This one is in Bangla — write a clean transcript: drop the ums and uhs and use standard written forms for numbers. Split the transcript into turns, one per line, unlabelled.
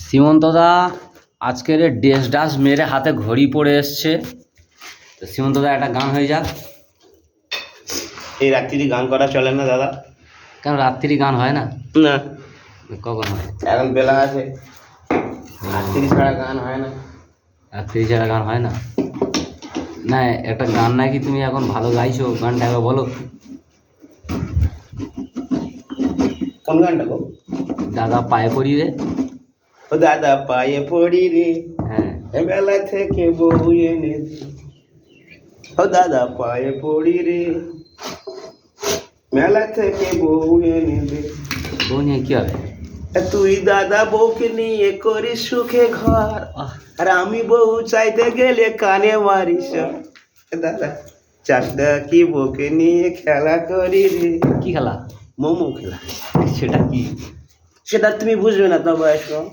সীমন্তদা আজকের ড্রেস ডাস মেরে হাতে ঘড়ি পড়ে এসছে। তো সীমন্তদা একটা গান হয়ে যাক।
এই রাত্রি গান করা চলে না দাদা।
কেন রাত্রি গান হয় না?
না,
কখন হয়?
এখন বেলা আছে, রাত্রি ছাড়া গান হয় না।
রাত্রি ছাড়া গান হয় না? না, একটা গান নাকি তুমি এখন ভালো গাইছো, গানটা একবার বলো।
কোন গানটা গো?
দাদা পায়ে পড়ি রে।
ও দাদা পায়ে পড়ি রে,
হ্যাঁ,
বেলা থেকে বউ এনে দে। ও দাদা পায়ে পড়ি রে, মেলা থেকে বউ এনে দে।
বউ নিয়ে কি হবে?
তুই দাদা বউকে নিয়ে করিস সুখে ঘর,
আহ,
আর আমি বউ চাইতে গেলে কানে মারিস। দাদা চাষটা কি বউকে নিয়ে খেলা করি রে।
কি খেলা?
মোমো খেলা।
সেটা কি?
সেটা তুমি বুঝবে না, তো বয়স কম।